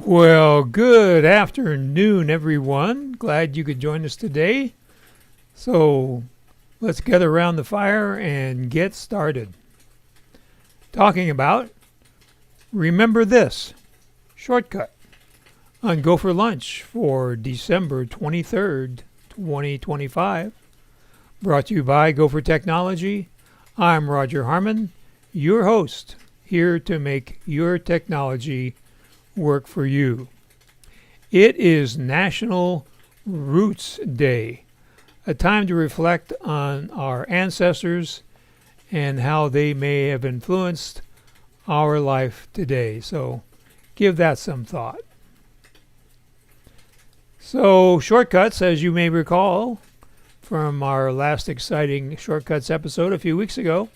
Well, good afternoon, everyone. Glad you could join us today. So let's gather around the fire and get started. Talking about Remember This shortcut on Go for Lunch for December 23rd, 2025. Brought to you by GoFor Technology. I'm Roger Harmon, your host, here to make your technology work for you. It is National Roots Day a time to reflect on our ancestors and how they may have influenced our life today. So give that some thought. So shortcuts, as you may recall from our last exciting shortcuts episode a few weeks ago,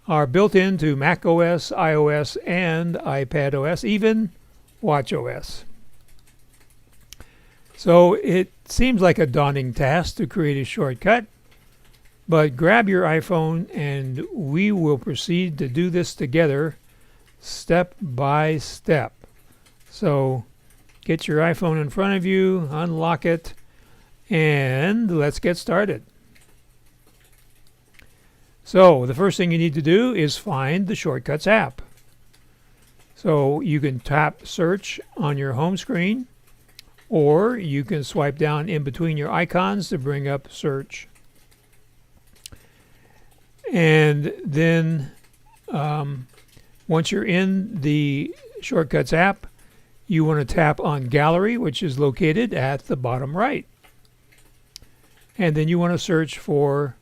are built into Mac OS, iOS, and iPad OS, even Watch OS. So it seems like a daunting task to create a shortcut, but grab your iPhone and we will proceed to do this together step by step. So get your iPhone in front of you, unlock it, and let's get started. So the first thing you need to do is find the Shortcuts app. So you can tap search on your home screen, or you can swipe down in between your icons to bring up search. And then once you're in the Shortcuts app, you want to tap on Gallery, which is located at the bottom right. And then you want to search for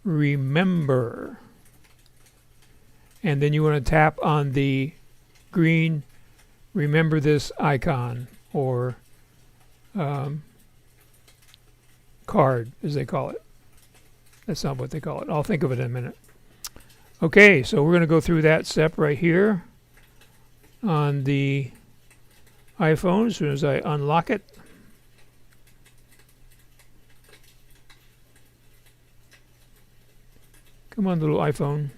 Remember. And then you want to tap on the green Remember This icon, or card, as they call it. That's not what they call it. I'll think of it in a minute. Okay, so we're going to go through that step right here on the iPhone as soon as I unlock it. Come on, little iPhone.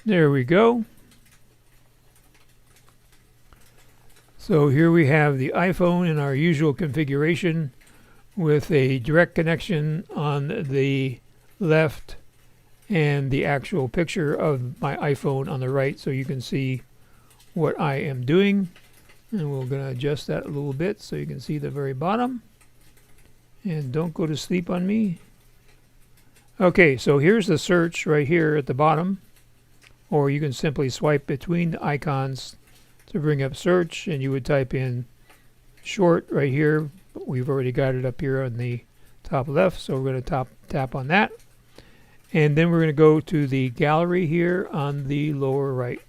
There we go. So here we have the iPhone in our usual configuration with a direct connection on the left and the actual picture of my iPhone on the right, so you can see what I am doing. And we're going to adjust that a little bit so you can see the very bottom. And don't go to sleep on me. Okay, so here's the search right here at the bottom, or you can simply swipe between the icons to bring up search, and you would type in short right here. We've already got it up here on the top left, so we're going to tap on that. And then we're going to go to the gallery here on the lower right.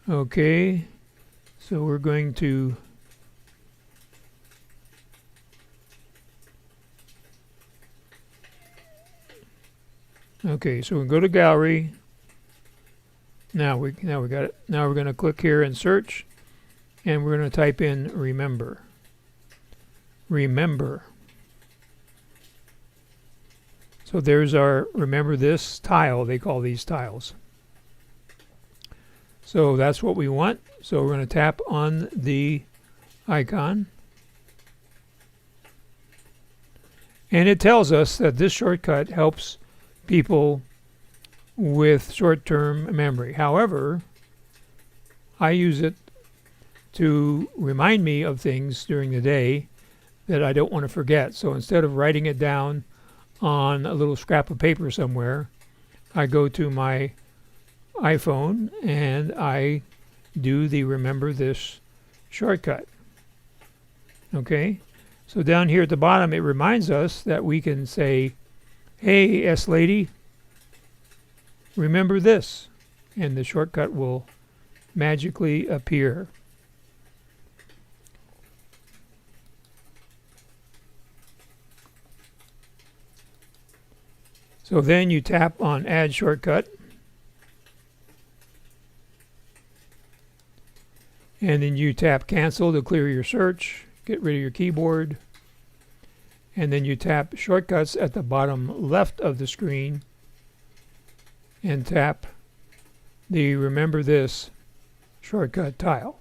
Okay, so we're going to so we go to gallery. Now we got it. Now we're going to click here and search, and we're going to type in remember. Remember. So there's our remember this tile. They call these tiles. So that's what we want. So we're going to tap on the icon. And it tells us that this shortcut helps people with short-term memory. However, I use it to remind me of things during the day that I don't want to forget. So instead of writing it down on a little scrap of paper somewhere, I go to my iPhone and I do the remember this shortcut. Okay, so down here at the bottom it reminds us that we can say, hey S lady, remember this, and the shortcut will magically appear. So then you tap on add shortcut, and then you tap cancel to clear your search, get rid of your keyboard, and then you tap shortcuts at the bottom left of the screen and tap the remember this shortcut tile.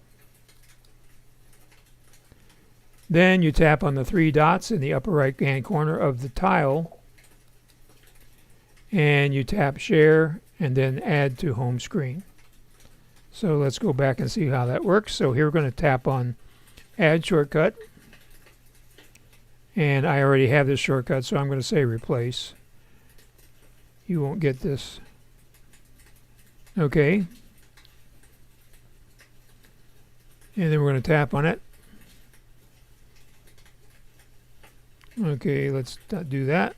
Then you tap on the three dots in the upper right hand corner of the tile, and you tap share and then add to home screen. So let's go back and see how that works. So here we're going to tap on add shortcut, and I already have this shortcut, so I'm going to say replace. You won't get this. Okay. And then we're going to tap on it. Okay, let's not do that.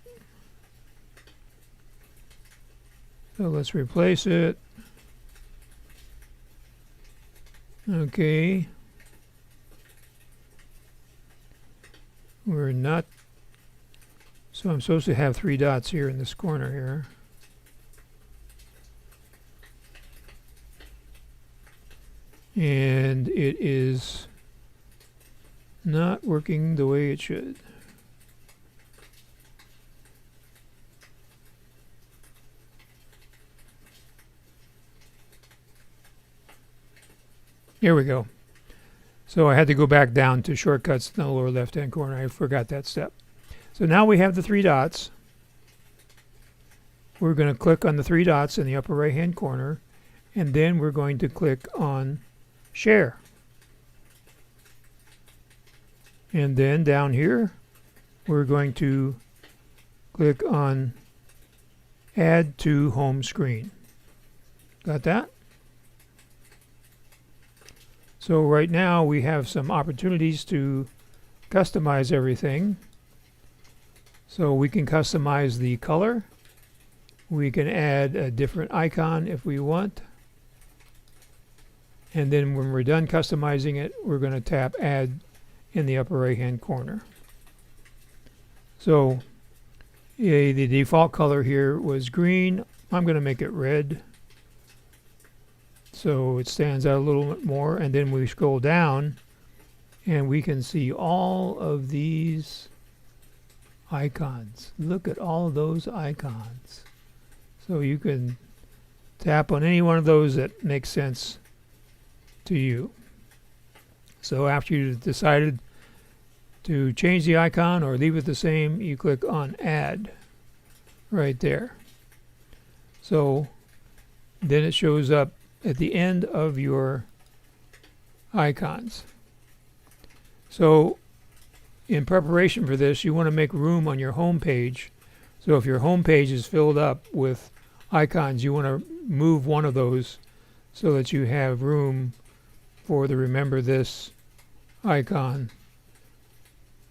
So let's replace it. Okay. We're not. So I'm supposed to have 3 dots here in this corner here. And it is not working the way it should. Here we go. So I had to go back down to shortcuts in the lower left hand corner. I forgot that step. So now we have the 3 dots. We're going to click on the 3 dots in the upper right hand corner, and then we're going to click on share. And then down here we're going to click on add to home screen. Got that? So right now we have some opportunities to customize everything. So we can customize the color. We can add a different icon if we want. And then when we're done customizing it, we're going to tap add in the upper right hand corner. So the default color here was green. I'm going to make it red so it stands out a little bit more. And then we scroll down and we can see all of these icons. Look at all of those icons. So you can tap on any one of those that makes sense to you. So after you've decided to change the icon or leave it the same, you click on add right there. So then it shows up at the end of your icons. So in preparation for this, you want to make room on your home page. So if your home page is filled up with icons, you want to move one of those so that you have room for the remember this icon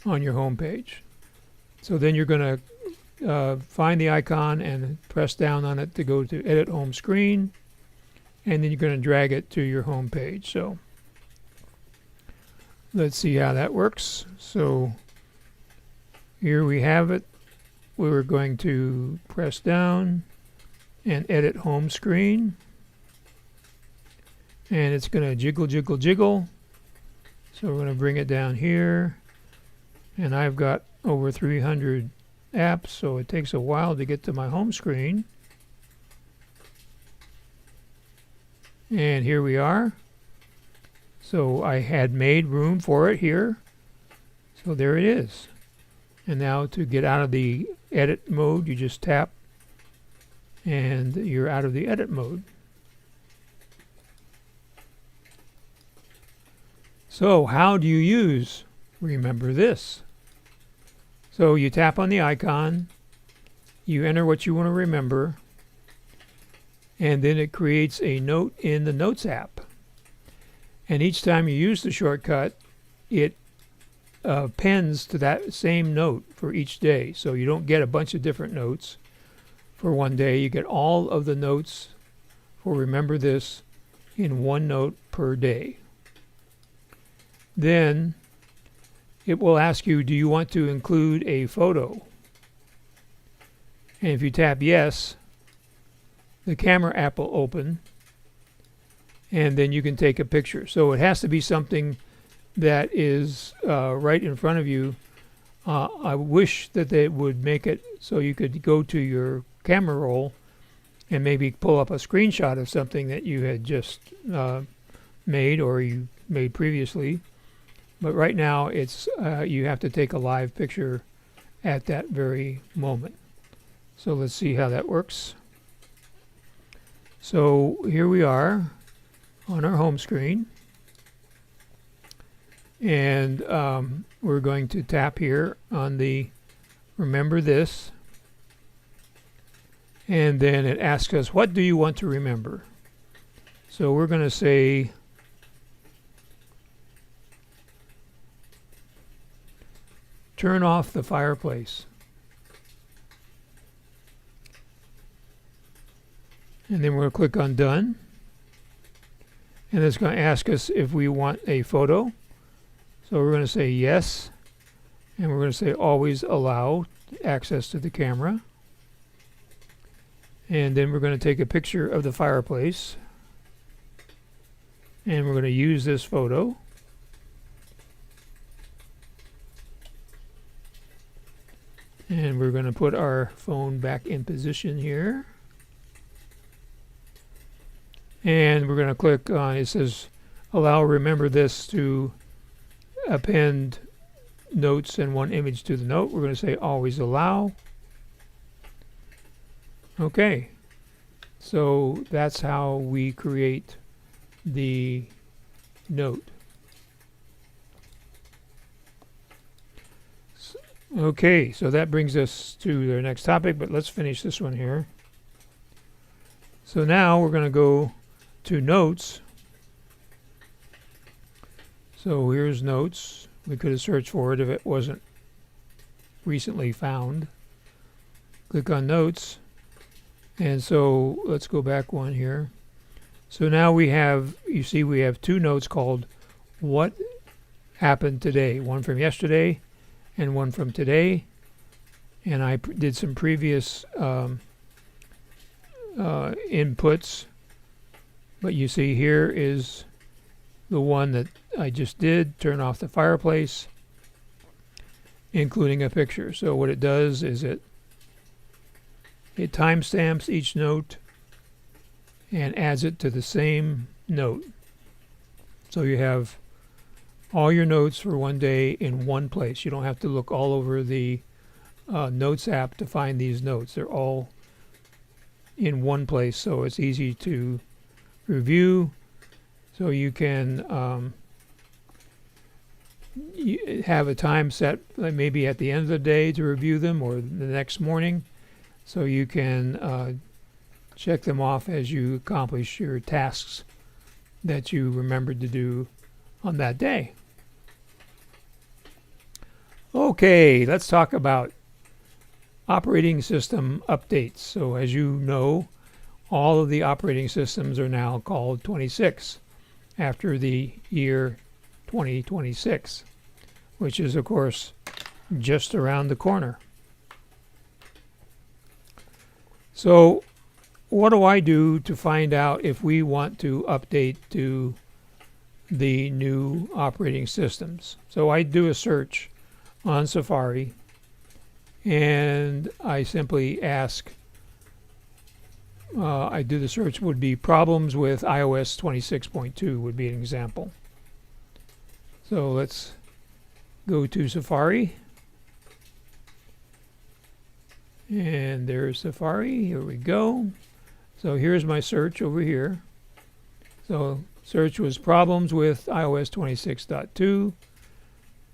on your home page. So then you're going to find the icon and press down on it to go to edit home screen, and then you're going to drag it to your home page. So let's see how that works. So here we have it. We're going to press down and edit home screen, and it's going to jiggle, jiggle, jiggle. So we're going to bring it down here, and I've got over 300 apps, so it takes a while to get to my home screen. And here we are. So I had made room for it here. So there it is. And now to get out of the edit mode, you just tap and you're out of the edit mode. So how do you use remember this? So you tap on the icon, you enter what you want to remember, and then it creates a note in the Notes app. And each time you use the shortcut, it pens to that same note for each day. So you don't get a bunch of different notes for one day. You get all of the notes for remember this in one note per day. Then it will ask you, do you want to include a photo? And if you tap yes, the camera app will open, and then you can take a picture. So it has to be something that is right in front of you. I wish that they would make it so you could go to your camera roll and maybe pull up a screenshot of something that you had just made or you made previously. But right now it's you have to take a live picture at that very moment. So let's see how that works. So here we are on our home screen, and we're going to tap here on the remember this, and then it asks us, what do you want to remember? So we're going to say turn off the fireplace. And then we're going to click on Done. And it's going to ask us if we want a photo. So we're going to say yes. And we're going to say always allow access to the camera. And then we're going to take a picture of the fireplace. And we're going to use this photo. And we're going to put our phone back in position here. And we're going to click on, it says allow remember this to append notes and one image to the note. We're going to say always allow. Okay, so that's how we create the note. Okay, so that brings us to the next topic, but let's finish this one here. So now we're going to go to notes. So here's notes. We could have searched for it if it wasn't recently found. Click on notes. And so let's go back one here. So now we have, you see we have two notes called What Happened Today. One from yesterday and one from today. And I did some previous inputs. But you see here is the one that I just did, turn off the fireplace, including a picture. So what it does is it timestamps each note and adds it to the same note. So you have all your notes for one day in one place. You don't have to look all over the Notes app to find these notes. They're all in one place, so it's easy to review. So you can have a time set, like maybe at the end of the day to review them or the next morning. So you can check them off as you accomplish your tasks that you remembered to do on that day. Okay, let's talk about operating system updates. So as you know, all of the operating systems are now called 26 after the year 2026, which is of course just around the corner. So what do I do to find out if we want to update to the new operating systems? So I do a search on Safari and I simply ask, I do the search would be problems with iOS 26.2 would be an example. So let's go to Safari. And there's Safari. Here we go. So here's my search over here. So search was problems with iOS 26.2.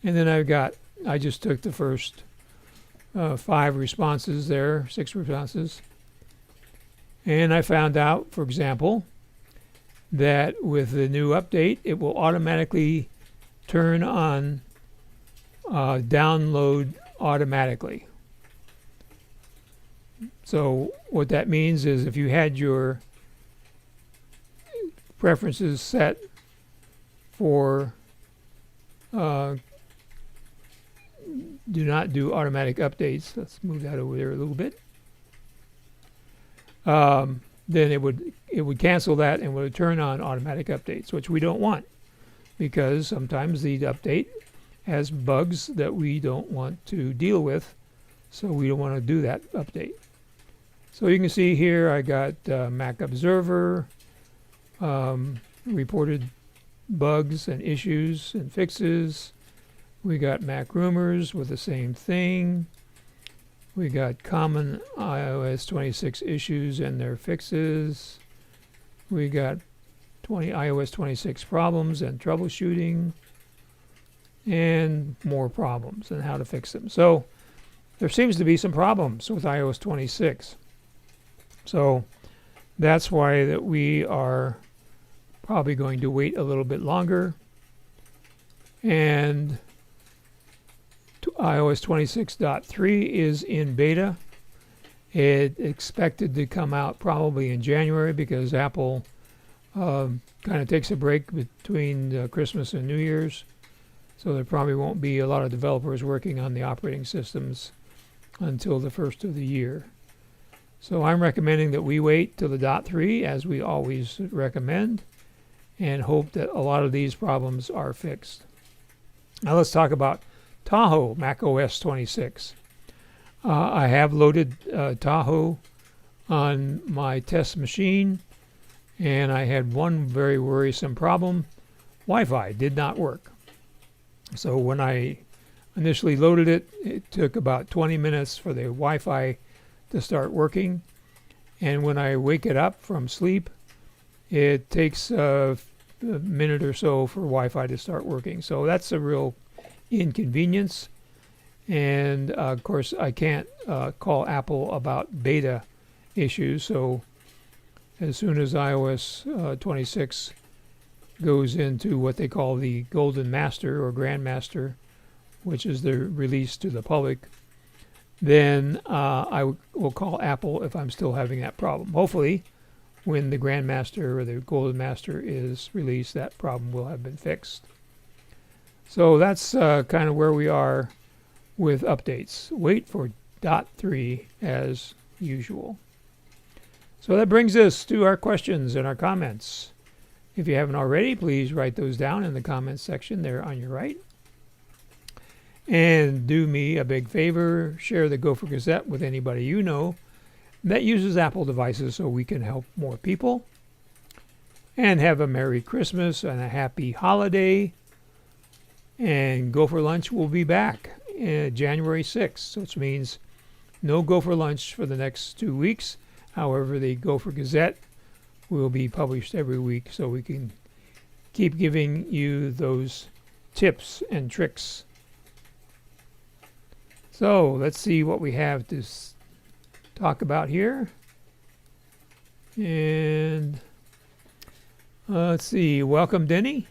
And then I just took the first 5 responses there, 6 responses. And I found out, for example, that with the new update, it will automatically turn on download automatically. So what that means is if you had your preferences set for do not do automatic updates, let's move that over there a little bit, then it would cancel that and would turn on automatic updates, which we don't want because sometimes the update has bugs that we don't want to deal with, so we don't want to do that update. So you can see here I got Mac Observer, reported bugs and issues and fixes. We got Mac Rumors with the same thing. We got common iOS 26 issues and their fixes. We got iOS 26 problems and troubleshooting, and more problems and how to fix them. So there seems to be some problems with iOS 26. So that's why that we are probably going to wait a little bit longer. And iOS 26.3 is in beta. It expected to come out probably in January because Apple kind of takes a break between Christmas and New Year's. So there probably won't be a lot of developers working on the operating systems until the first of the year. So I'm recommending that we wait till the .3, as we always recommend, and hope that a lot of these problems are fixed. Now let's talk about Tahoe, macOS 26. I have loaded Tahoe on my test machine, and I had one very worrisome problem. Wi-Fi did not work. So when I initially loaded it, it took about 20 minutes for the Wi-Fi to start working. And when I wake it up from sleep, it takes a minute or so for Wi-Fi to start working. So that's a real inconvenience. And of course, I can't call Apple about beta issues. So as soon as iOS 26 goes into what they call the Golden Master or Grandmaster, which is the release to the public, then I will call Apple if I'm still having that problem. Hopefully, when the Grandmaster or the Golden Master is released, that problem will have been fixed. So that's kind of where we are with updates. Wait for .3 as usual. So that brings us to our questions and our comments. If you haven't already, please write those down in the comments section there on your right. And do me a big favor, share the GoFor Gazette with anybody you know that uses Apple devices so we can help more people. And have a Merry Christmas and a Happy Holiday. And GoFor Lunch will be back January 6th, which means no GoFor Lunch for the next 2 weeks. However, the GoFor Gazette will be published every week so we can keep giving you those tips and tricks. So let's see what we have to talk about here. And let's see. Welcome, Denny.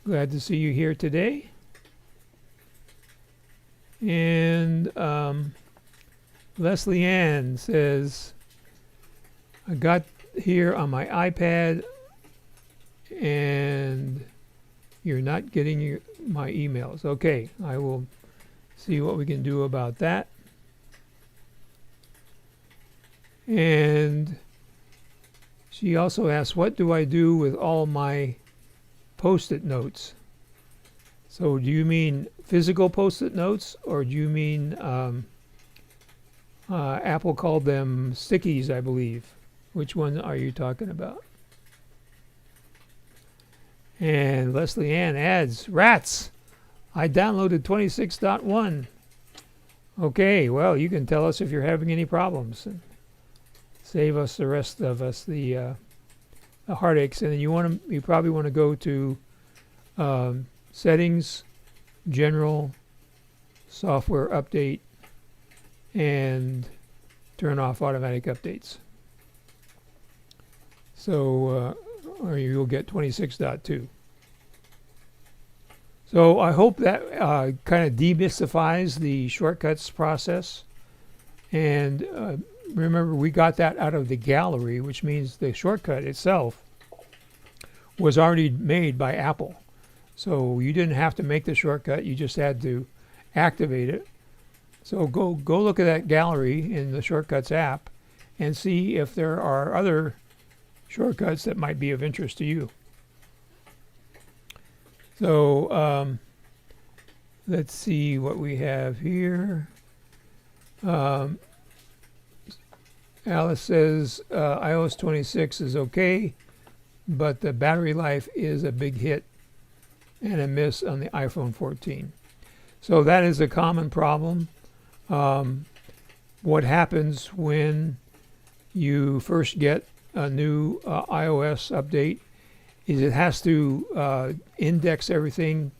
Glad to see you here today. And Leslie Ann says, I got here on my iPad and you're not getting my emails. Okay, I will see what we can do about that. And she also asked, what do I do with all my Post-it notes? So do you mean physical Post-it notes, or do you mean Apple called them stickies, I believe? Which one are you talking about? And Leslie Ann adds, rats! I downloaded 26.1. Okay, well, you can tell us if you're having any problems and save us, the rest of us, the heartaches. And then you probably want to go to Settings, General, Software Update, and turn off automatic updates. So, or you'll get 26.2. So I hope that kind of demystifies the shortcuts process. And remember, we got that out of the gallery, which means the shortcut itself was already made by Apple. So you didn't have to make the shortcut, you just had to activate it. So go look at that gallery in the Shortcuts app and see if there are other shortcuts that might be of interest to you. So let's see what we have here. Alice says iOS 26 is okay, but the battery life is a big hit and a miss on the iPhone 14. So that is a common problem. What happens when you first get a new iOS update is it has to index everything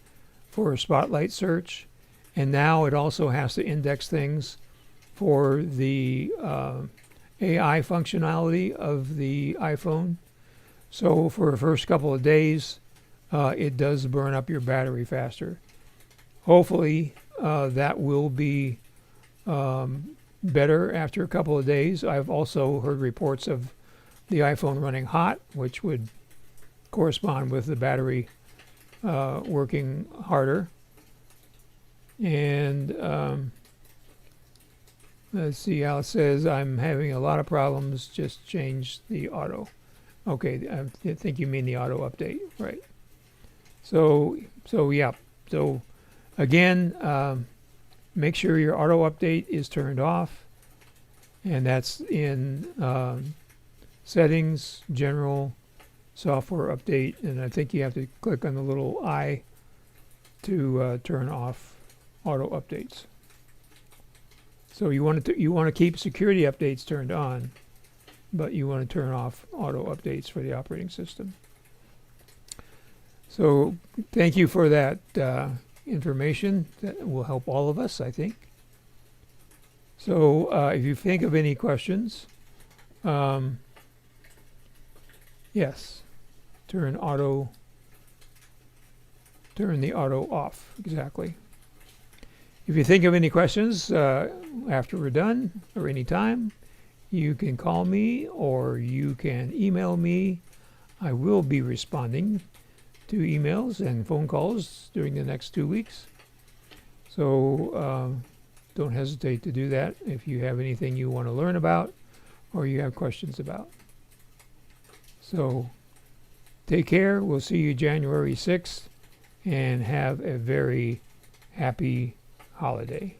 for a Spotlight search, and now it also has to index things for the AI functionality of the iPhone. So for the first couple of days, it does burn up your battery faster. hopefully that will be better after a couple of days. I've also heard reports of the iPhone running hot, which would correspond with the battery working harder. And let's see, Alice says, I'm having a lot of problems, just change the auto. Okay, I think you mean the auto update, right? So yeah. So again, make sure your auto update is turned off, and that's in settings, general, software update, and I think you have to click on the little I to turn off auto updates. So you want to keep security updates turned on, but you want to turn off auto updates for the operating system. So thank you for that information. That will help all of us, I think. So if you think of any questions, yes, turn the auto off, exactly. If you think of any questions after we're done or any time, you can call me or you can email me. I will be responding to emails and phone calls during the next 2 weeks. So don't hesitate to do that if you have anything you want to learn about or you have questions about. So take care. We'll see you January 6th and have a very happy holiday.